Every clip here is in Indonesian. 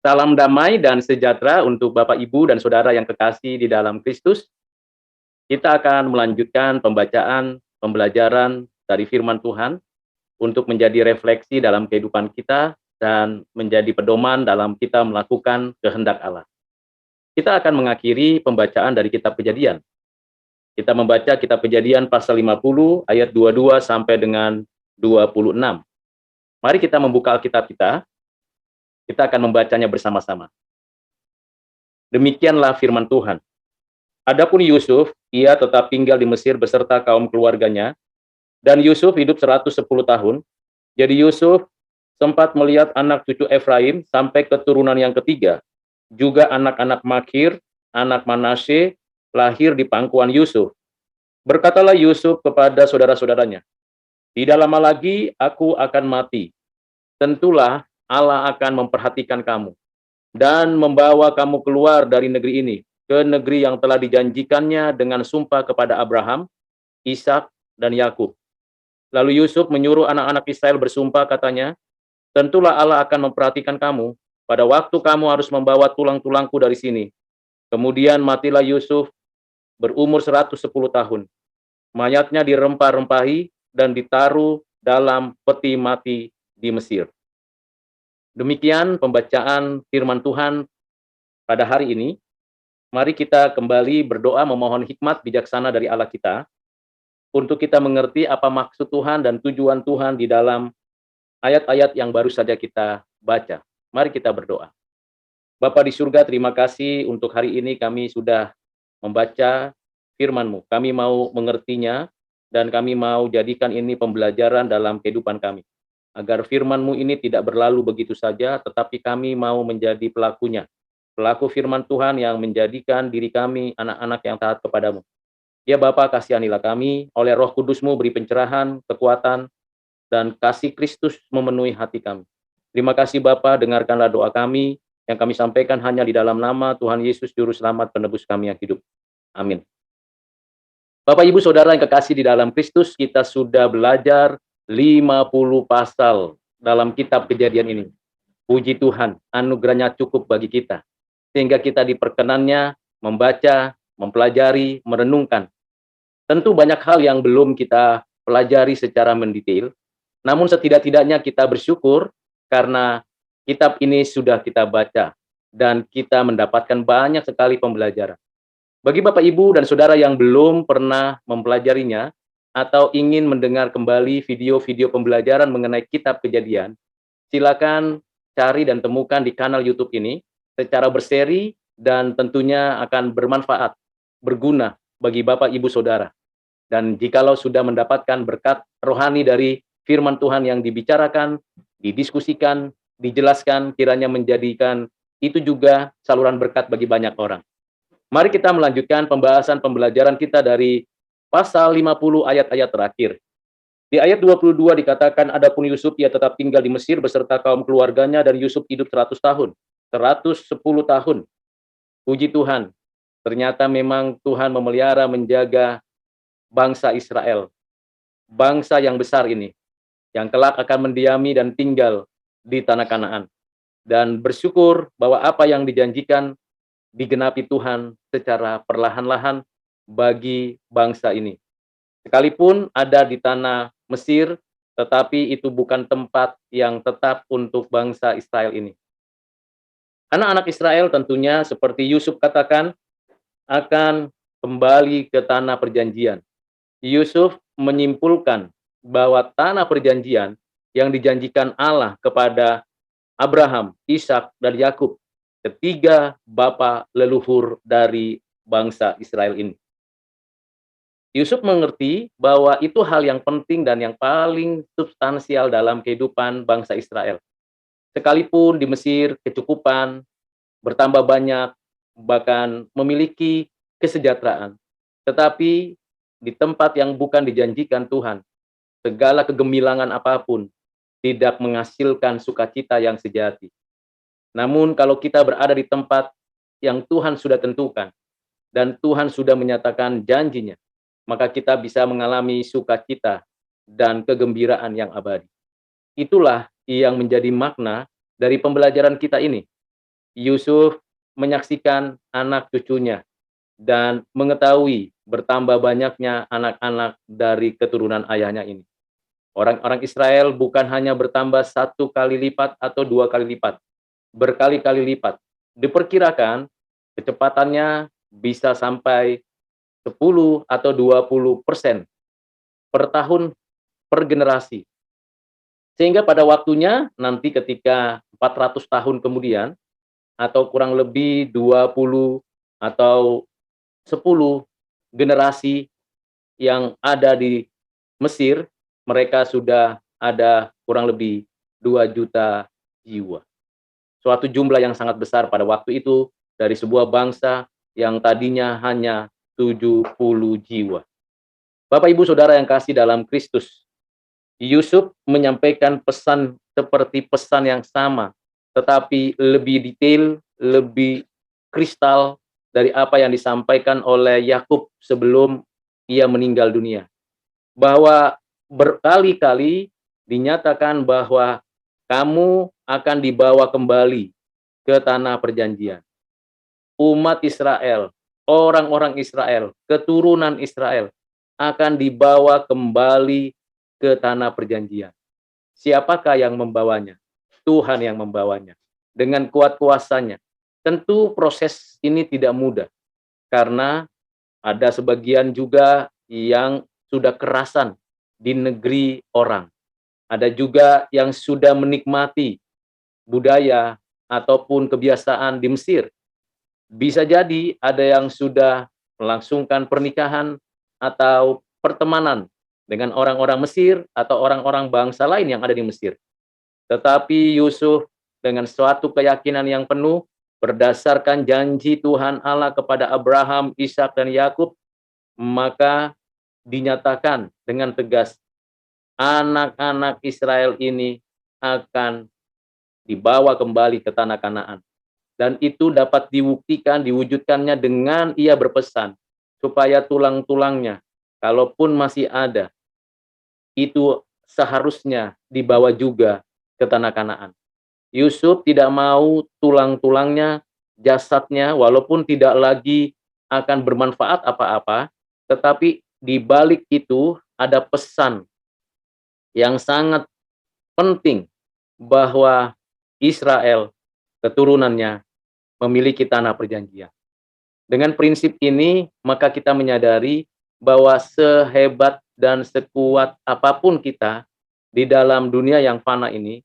Salam damai dan sejahtera untuk Bapak, Ibu, dan Saudara yang kekasih di dalam Kristus. Kita akan melanjutkan pembacaan, pembelajaran dari firman Tuhan untuk menjadi refleksi dalam kehidupan kita dan menjadi pedoman dalam kita melakukan kehendak Allah. Kita akan mengakhiri pembacaan dari kitab Kejadian. Kita membaca kitab Kejadian pasal 50 ayat 22 sampai dengan 26. Mari kita membuka Alkitab kita. Kita akan membacanya bersama-sama. Demikianlah firman Tuhan. Adapun Yusuf, ia tetap tinggal di Mesir beserta kaum keluarganya, dan Yusuf hidup 110 tahun. Jadi Yusuf sempat melihat anak cucu Efraim sampai keturunan yang ketiga. Juga anak-anak Makir, anak Manasye, lahir di pangkuan Yusuf. Berkatalah Yusuf kepada saudara-saudaranya, "Tidak lama lagi aku akan mati. Tentulah Allah akan memperhatikan kamu dan membawa kamu keluar dari negeri ini ke negeri yang telah dijanjikannya dengan sumpah kepada Abraham, Ishak, dan Yakub." Lalu Yusuf menyuruh anak-anak Israel bersumpah, katanya, "Tentulah Allah akan memperhatikan kamu pada waktu kamu harus membawa tulang-tulangku dari sini." Kemudian matilah Yusuf berumur 110 tahun. Mayatnya dirempah-rempahi dan ditaruh dalam peti mati di Mesir. Demikian pembacaan firman Tuhan pada hari ini. Mari kita kembali berdoa memohon hikmat bijaksana dari Allah kita untuk kita mengerti apa maksud Tuhan dan tujuan Tuhan di dalam ayat-ayat yang baru saja kita baca. Mari kita berdoa. Bapa di surga, terima kasih untuk hari ini kami sudah membaca firman-Mu. Kami mau mengertinya dan kami mau jadikan ini pembelajaran dalam kehidupan kami. Agar firman-Mu ini tidak berlalu begitu saja, tetapi kami mau menjadi pelakunya. Pelaku firman Tuhan yang menjadikan diri kami anak-anak yang taat kepadamu. Ya Bapa, kasihanilah kami, oleh Roh Kudus-Mu beri pencerahan, kekuatan, dan kasih Kristus memenuhi hati kami. Terima kasih Bapa, dengarkanlah doa kami, yang kami sampaikan hanya di dalam nama Tuhan Yesus, Juru Selamat penebus kami yang hidup. Amin. Bapak, Ibu, Saudara yang kekasih di dalam Kristus, kita sudah belajar 50 pasal dalam kitab Kejadian ini. Puji Tuhan, anugerahnya cukup bagi kita. Sehingga kita diperkenannya membaca, mempelajari, merenungkan. Tentu banyak hal yang belum kita pelajari secara mendetail, namun setidak-tidaknya kita bersyukur karena kitab ini sudah kita baca dan kita mendapatkan banyak sekali pembelajaran. Bagi Bapak, Ibu, dan Saudara yang belum pernah mempelajarinya, atau ingin mendengar kembali video-video pembelajaran mengenai kitab Kejadian, silakan cari dan temukan di kanal YouTube ini secara berseri dan tentunya akan bermanfaat, berguna bagi Bapak, Ibu, Saudara. Dan jikalau sudah mendapatkan berkat rohani dari firman Tuhan yang dibicarakan, didiskusikan, dijelaskan, kiranya menjadikan itu juga saluran berkat bagi banyak orang. Mari kita melanjutkan pembahasan pembelajaran kita dari pasal 50 ayat-ayat terakhir. Di ayat 22 dikatakan, adapun Yusuf ia tetap tinggal di Mesir beserta kaum keluarganya, dan Yusuf hidup 100 tahun. 110 tahun. Puji Tuhan. Ternyata memang Tuhan memelihara, menjaga bangsa Israel. Bangsa yang besar ini, yang kelak akan mendiami dan tinggal di tanah Kanaan. Dan bersyukur bahwa apa yang dijanjikan digenapi Tuhan secara perlahan-lahan bagi bangsa ini. Sekalipun ada di tanah Mesir, tetapi itu bukan tempat yang tetap untuk bangsa Israel ini. Anak-anak Israel tentunya seperti Yusuf katakan, akan kembali ke tanah perjanjian. Yusuf menyimpulkan bahwa tanah perjanjian yang dijanjikan Allah kepada Abraham, Ishak, dan Yakub, ketiga bapa leluhur dari bangsa Israel ini. Yusuf mengerti bahwa itu hal yang penting dan yang paling substansial dalam kehidupan bangsa Israel. Sekalipun di Mesir kecukupan, bertambah banyak, bahkan memiliki kesejahteraan, tetapi di tempat yang bukan dijanjikan Tuhan, segala kegemilangan apapun tidak menghasilkan sukacita yang sejati. Namun kalau kita berada di tempat yang Tuhan sudah tentukan dan Tuhan sudah menyatakan janjinya, maka kita bisa mengalami sukacita dan kegembiraan yang abadi. Itulah yang menjadi makna dari pembelajaran kita ini. Yusuf menyaksikan anak cucunya dan mengetahui bertambah banyaknya anak-anak dari keturunan ayahnya ini. Orang-orang Israel bukan hanya bertambah 1 kali lipat atau 2 kali lipat, berkali-kali lipat. Diperkirakan kecepatannya bisa sampai 10 atau 20% per tahun per generasi. Sehingga pada waktunya nanti ketika 400 tahun kemudian atau kurang lebih 20 atau 10 generasi yang ada di Mesir, mereka sudah ada kurang lebih 2 juta jiwa. Suatu jumlah yang sangat besar pada waktu itu dari sebuah bangsa yang tadinya hanya 70 jiwa. Bapak Ibu Saudara yang kasih dalam Kristus, Yusuf menyampaikan pesan seperti pesan yang sama, tetapi lebih detail, lebih kristal dari apa yang disampaikan oleh Yakub sebelum ia meninggal dunia. Bahwa berkali-kali dinyatakan bahwa kamu akan dibawa kembali ke tanah perjanjian. Umat Israel, orang-orang Israel, keturunan Israel akan dibawa kembali ke tanah perjanjian. Siapakah yang membawanya? Tuhan yang membawanya. Dengan kuat kuasanya. Tentu proses ini tidak mudah. Karena ada sebagian juga yang sudah kerasan di negeri orang. Ada juga yang sudah menikmati budaya ataupun kebiasaan di Mesir. Bisa jadi ada yang sudah melangsungkan pernikahan atau pertemanan dengan orang-orang Mesir atau orang-orang bangsa lain yang ada di Mesir. Tetapi Yusuf dengan suatu keyakinan yang penuh berdasarkan janji Tuhan Allah kepada Abraham, Ishak dan Yakub, maka dinyatakan dengan tegas, anak-anak Israel ini akan dibawa kembali ke tanah Kanaan. Dan itu dapat dibuktikan, diwujudkannya dengan ia berpesan, supaya tulang-tulangnya, kalaupun masih ada, itu seharusnya dibawa juga ke tanah Kanaan. Yusuf tidak mau tulang-tulangnya, jasadnya, walaupun tidak lagi akan bermanfaat apa-apa, tetapi di balik itu ada pesan yang sangat penting bahwa Israel, keturunannya, memiliki tanah perjanjian. Dengan prinsip ini, maka kita menyadari bahwa sehebat dan sekuat apapun kita di dalam dunia yang fana ini,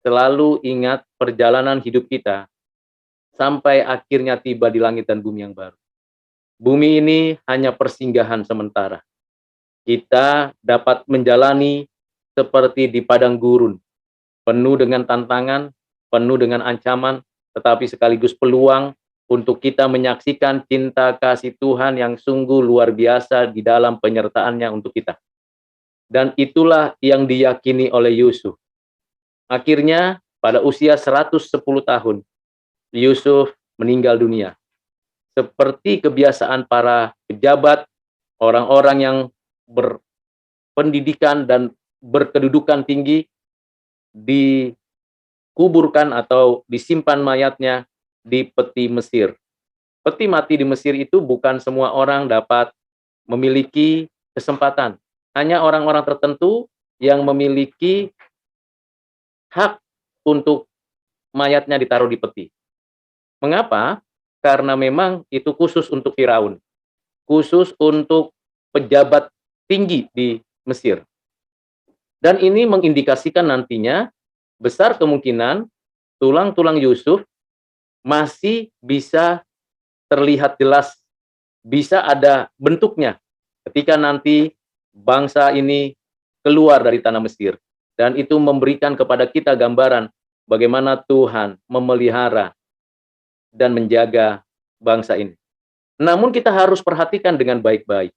selalu ingat perjalanan hidup kita sampai akhirnya tiba di langit dan bumi yang baru. Bumi ini hanya persinggahan sementara. Kita dapat menjalani seperti di padang gurun, penuh dengan tantangan, penuh dengan ancaman, tetapi sekaligus peluang untuk kita menyaksikan cinta kasih Tuhan yang sungguh luar biasa di dalam penyertaannya untuk kita. Dan itulah yang diyakini oleh Yusuf. Akhirnya pada usia 110 tahun, Yusuf meninggal dunia. Seperti kebiasaan para pejabat, orang-orang yang berpendidikan dan berkedudukan tinggi, dikuburkan atau disimpan mayatnya di peti Mesir. Peti mati di Mesir itu bukan semua orang dapat memiliki kesempatan. Hanya orang-orang tertentu yang memiliki hak untuk mayatnya ditaruh di peti. Mengapa? Karena memang itu khusus untuk Firaun, khusus untuk pejabat tinggi di Mesir. Dan ini mengindikasikan nantinya besar kemungkinan tulang-tulang Yusuf masih bisa terlihat jelas, bisa ada bentuknya ketika nanti bangsa ini keluar dari tanah Mesir. Dan itu memberikan kepada kita gambaran bagaimana Tuhan memelihara dan menjaga bangsa ini. Namun kita harus perhatikan dengan baik-baik.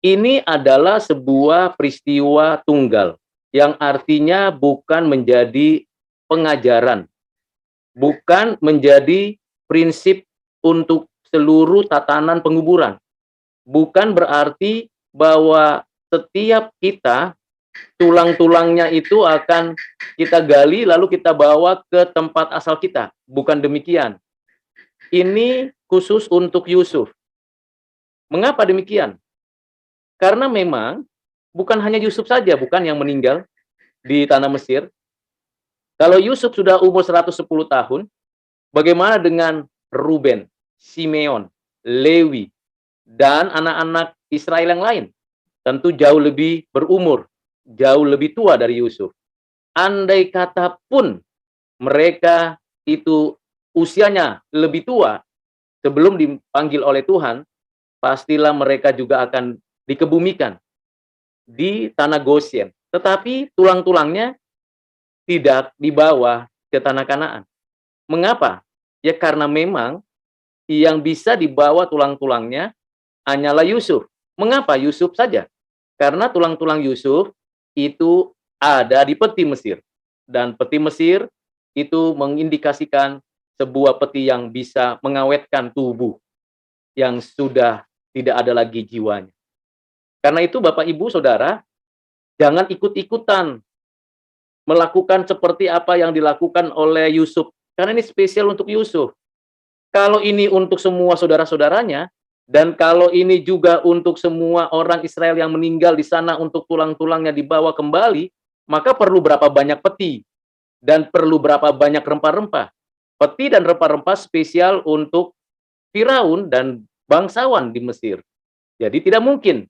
Ini adalah sebuah peristiwa tunggal yang artinya bukan menjadi pengajaran, bukan menjadi prinsip untuk seluruh tatanan penguburan. Bukan berarti bahwa setiap kita tulang-tulangnya itu akan kita gali lalu kita bawa ke tempat asal kita. Bukan demikian. Ini khusus untuk Yusuf. Mengapa demikian? Karena memang bukan hanya Yusuf saja bukan yang meninggal di tanah Mesir. Kalau Yusuf sudah umur 110 tahun, bagaimana dengan Ruben, Simeon, Lewi, dan anak-anak Israel yang lain? Tentu jauh lebih berumur, jauh lebih tua dari Yusuf. Andai kata pun mereka itu usianya lebih tua sebelum dipanggil oleh Tuhan, pastilah mereka juga akan dikebumikan di tanah Gosyen. Tetapi tulang-tulangnya tidak dibawa ke tanah Kanaan. Mengapa? Ya karena memang yang bisa dibawa tulang-tulangnya hanyalah Yusuf. Mengapa Yusuf saja? Karena tulang-tulang Yusuf itu ada di peti Mesir. Dan peti Mesir itu mengindikasikan sebuah peti yang bisa mengawetkan tubuh yang sudah tidak ada lagi jiwanya. Karena itu Bapak Ibu Saudara, jangan ikut-ikutan melakukan seperti apa yang dilakukan oleh Yusuf. Karena ini spesial untuk Yusuf. Kalau ini untuk semua saudara-saudaranya, dan kalau ini juga untuk semua orang Israel yang meninggal di sana untuk tulang-tulangnya dibawa kembali, maka perlu berapa banyak peti dan perlu berapa banyak rempah-rempah. Peti dan rempah-rempah spesial untuk Firaun dan bangsawan di Mesir. Jadi tidak mungkin.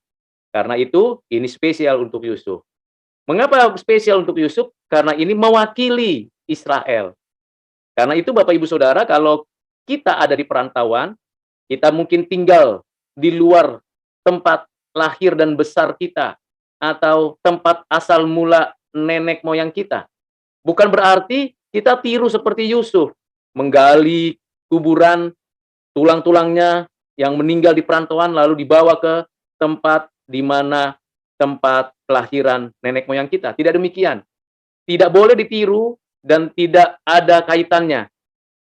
Karena itu ini spesial untuk Yusuf. Mengapa spesial untuk Yusuf? Karena ini mewakili Israel. Karena itu Bapak Ibu Saudara, kalau kita ada di perantauan, kita mungkin tinggal di luar tempat lahir dan besar kita, atau tempat asal mula nenek moyang kita. Bukan berarti kita tiru seperti Yusuf, menggali kuburan tulang-tulangnya yang meninggal di perantauan lalu dibawa ke tempat di mana tempat kelahiran nenek moyang kita. Tidak demikian. Tidak boleh ditiru dan tidak ada kaitannya.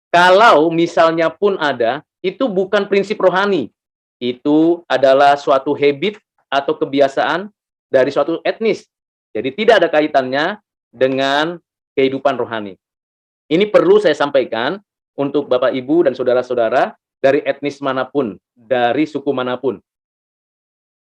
Kalau misalnya pun ada, itu bukan prinsip rohani. Itu adalah suatu habit atau kebiasaan dari suatu etnis. Jadi tidak ada kaitannya dengan kehidupan rohani. Ini perlu saya sampaikan untuk Bapak Ibu dan saudara-saudara dari etnis manapun, dari suku manapun.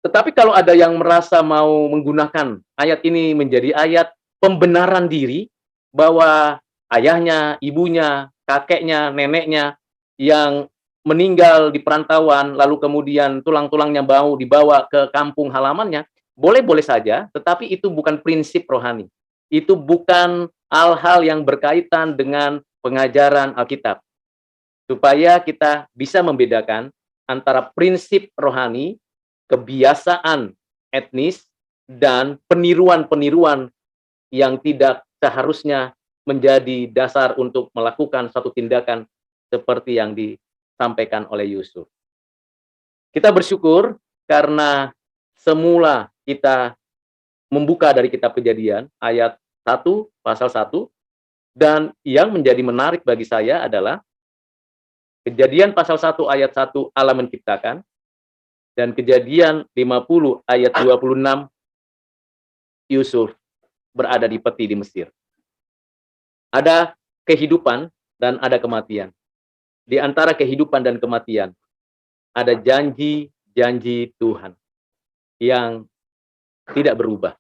Tetapi kalau ada yang merasa mau menggunakan ayat ini menjadi ayat pembenaran diri bahwa ayahnya, ibunya, kakeknya, neneknya yang meninggal di perantauan lalu kemudian tulang-tulangnya bau dibawa ke kampung halamannya, boleh-boleh saja, tetapi itu bukan prinsip rohani. Itu bukan hal-hal yang berkaitan dengan pengajaran Alkitab. Supaya kita bisa membedakan antara prinsip rohani, kebiasaan etnis, dan peniruan-peniruan yang tidak seharusnya menjadi dasar untuk melakukan satu tindakan seperti yang disampaikan oleh Yusuf. Kita bersyukur karena semula kita membuka dari kitab Kejadian ayat 1 pasal 1, dan yang menjadi menarik bagi saya adalah Kejadian pasal 1 ayat 1 Allah menciptakan, dan Kejadian 50 ayat 26 Yusuf berada di peti di Mesir. Ada kehidupan dan ada kematian. Di antara kehidupan dan kematian ada janji-janji Tuhan yang tidak berubah.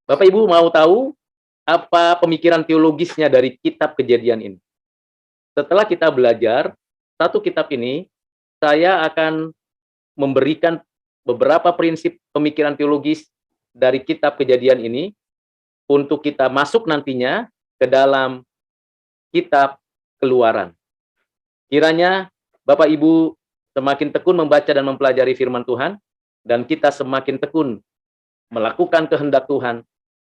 Bapak Ibu mau tahu apa pemikiran teologisnya dari kitab Kejadian ini? Setelah kita belajar satu kitab ini, saya akan memberikan beberapa prinsip pemikiran teologis dari kitab Kejadian ini untuk kita masuk nantinya ke dalam kitab Keluaran. Kiranya Bapak Ibu semakin tekun membaca dan mempelajari firman Tuhan, dan kita semakin tekun melakukan kehendak Tuhan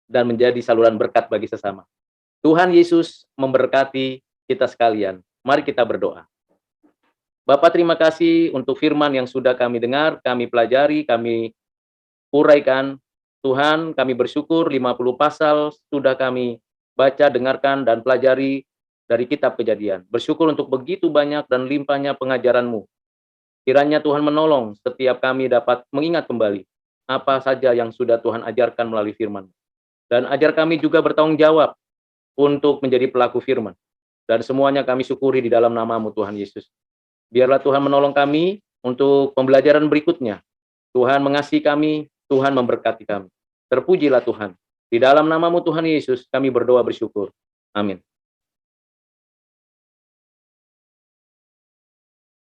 dan menjadi saluran berkat bagi sesama. Tuhan Yesus memberkati kita sekalian. Mari kita berdoa. Bapak, terima kasih untuk firman yang sudah kami dengar, kami pelajari, kami uraikan. Tuhan, kami bersyukur 50 pasal sudah kami baca, dengarkan, dan pelajari dari kitab Kejadian. Bersyukur untuk begitu banyak dan limpahnya pengajaran-Mu. Kiranya Tuhan menolong setiap kami dapat mengingat kembali apa saja yang sudah Tuhan ajarkan melalui firman. Dan ajar kami juga bertanggung jawab untuk menjadi pelaku firman. Dan semuanya kami syukuri di dalam nama-Mu Tuhan Yesus. Biarlah Tuhan menolong kami untuk pembelajaran berikutnya. Tuhan mengasihi kami, Tuhan memberkati kami. Terpujilah Tuhan. Di dalam nama-Mu Tuhan Yesus kami berdoa bersyukur. Amin.